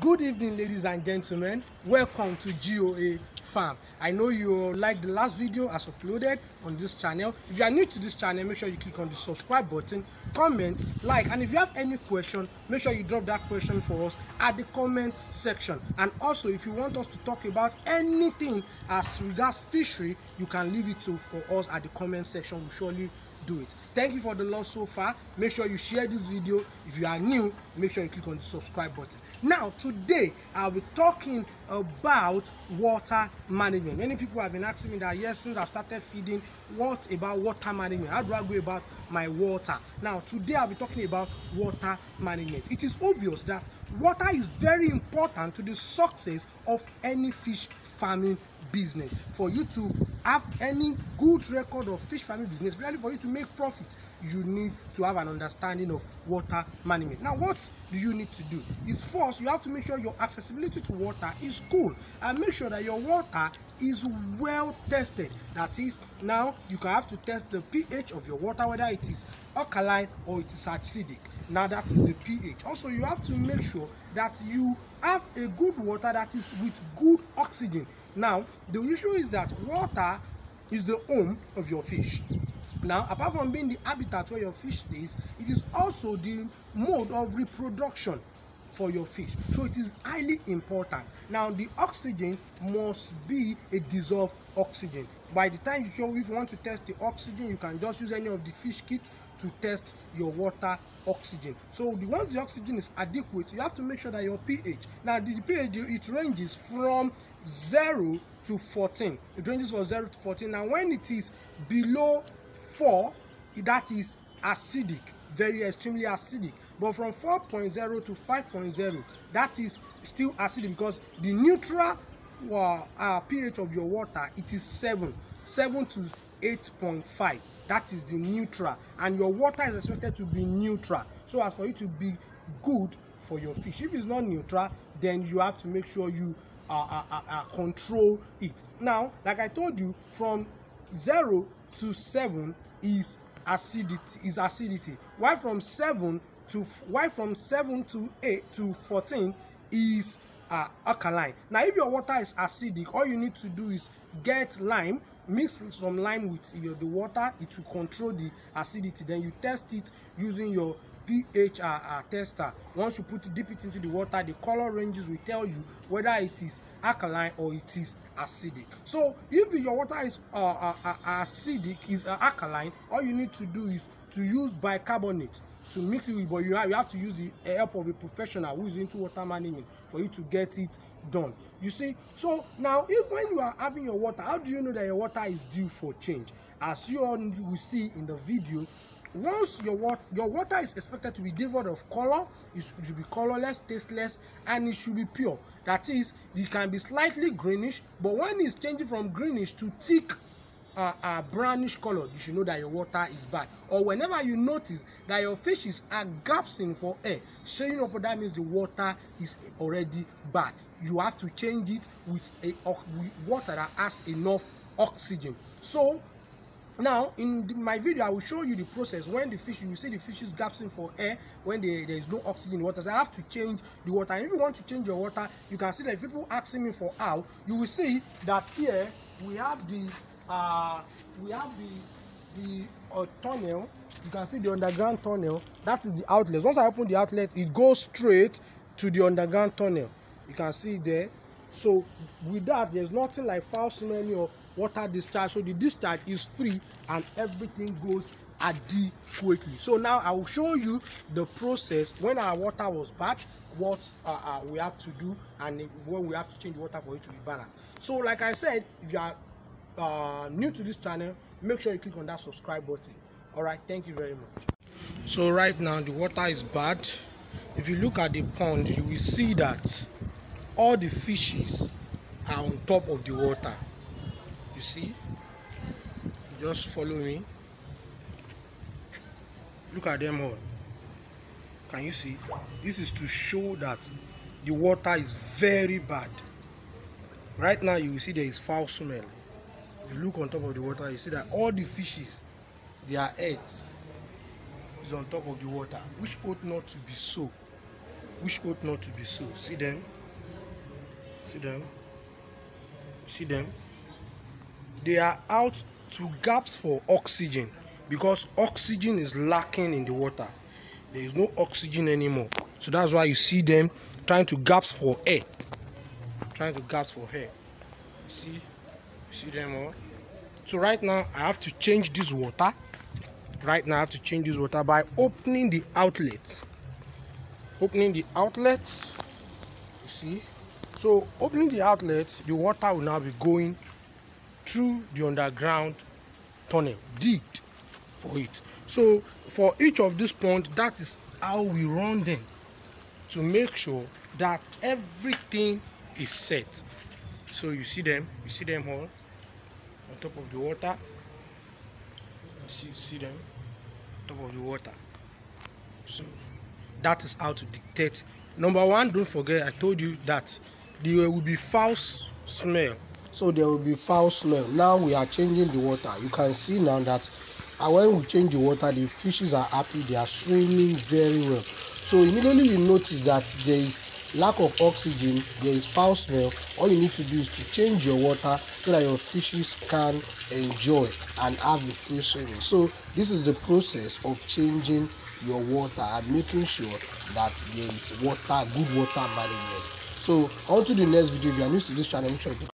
Good evening, ladies and gentlemen. Welcome to G.O.A farm. I know you like the last video as uploaded on this channel. If you are new to this channel, make sure you click on the subscribe button, comment, like, and if you have any question, make sure you drop that question for us at the comment section. And also, if you want us to talk about anything as regards fishery, you can leave it for us at the comment section. We'll surely do it. Thank you for the love so far. Make sure you share this video. If you are new, make sure you click on the subscribe button. Now today I'll be talking about water management. Many people have been asking me that, yes, since I've started feeding, what about water management? How do I go about my water? Now today I'll be talking about water management. It is obvious that water is very important to the success of any fish farming business. For you to have any good record of fish farming business, especially for you to make profit, you need to have an understanding of water management. Now what do you need to do is, first you have to make sure your accessibility to water is cool, and make sure that your water is well tested. That is, now you can have to test the pH of your water, whether it is alkaline or it is acidic. Now that is the pH. Also, you have to make sure that you have a good water that is with good oxygen. Now the issue is that water is the home of your fish. Now, apart from being the habitat where your fish stays, it is also the mode of reproduction for your fish. So it is highly important. Now the oxygen must be a dissolved oxygen. By the time if you want to test the oxygen, you can just use any of the fish kits to test your water oxygen. So once the oxygen is adequate, you have to make sure that your pH, now the pH, it ranges from 0 to 14. It ranges from 0 to 14. Now when it is below 4, that is acidic, very extremely acidic. But from 4.0 to 5.0, that is still acidic, because the neutral pH of your water, it is 7 to 8.5. that is the neutral, and your water is expected to be neutral so as for it to be good for your fish. If it's not neutral, then you have to make sure you control it. Now, like I told you, from 0 to 7 is acidity, while from 7 to 8 to 14 is alkaline. Now if your water is acidic, all you need to do is get lime, mix some lime with the water. It will control the acidity. Then you test it using your pH tester. Once you dip it into the water, the color ranges will tell you whether it is alkaline or it is acidic. So if your water is alkaline, all you need to do is to use bicarbonate to mix it with, but you have to use the help of a professional who is into water management for you to get it done. You see, so now when you are having your water, how do you know that your water is due for change? As you all will see in the video, once your water is expected to be devoid of color, it should be colorless, tasteless, and it should be pure. That is, it can be slightly greenish, but when it's changing from greenish to thick brownish color, you should know that your water is bad. Or whenever you notice that your fish is gasping for air, showing up, that means the water is already bad. You have to change it with water that has enough oxygen. So now in my video I will show you the process when the fish, you will see the fish is gasping for air when there is no oxygen in the water. So I have to change the water. And if you want to change your water, you can see that if people asking me for how, you will see that here we have the tunnel. You can see the underground tunnel. That is the outlet. Once I open the outlet, it goes straight to the underground tunnel. You can see there. So with that, there's nothing like foul smelling or water discharge. So the discharge is free and everything goes adequately. So now I will show you the process when our water was bad, what we have to do, and when we have to change the water for it to be balanced. So like I said, if you are new to this channel, make sure you click on that subscribe button. All right, thank you very much. So right now the water is bad. If you look at the pond, you will see that all the fishes are on top of the water. You see, just follow me, look at them all. Can you see? This is to show that the water is very bad. Right now you will see there is foul smell. If you look on top of the water, you see that all the fishes, their heads is on top of the water, which ought not to be so. which ought not to be so. See them? See them? See them? They are out to gaps for oxygen because oxygen is lacking in the water. There is no oxygen anymore. So that's why you see them trying to gasp for air. Trying to gasp for air. You see them all? So right now I have to change this water. Right now I have to change this water by opening the outlet. Opening the outlet. You see? So opening the outlet, the water will now be going through the underground tunnel, digged for it. So for each of these ponds, that is how we run them to make sure that everything is set. So you see them all on top of the water. You see them on top of the water. So that is how to dictate. Number one, don't forget I told you that there will be foul smell. So there will be foul smell. Now we are changing the water. You can see now that when we change the water, the fishes are happy. They are swimming very well. So immediately you notice that there is lack of oxygen, there is foul smell. All you need to do is to change your water so that your fishes can enjoy and have a free swimming. So this is the process of changing your water and making sure that there is good water management. So on to the next video. If you are new to this channel, make sure you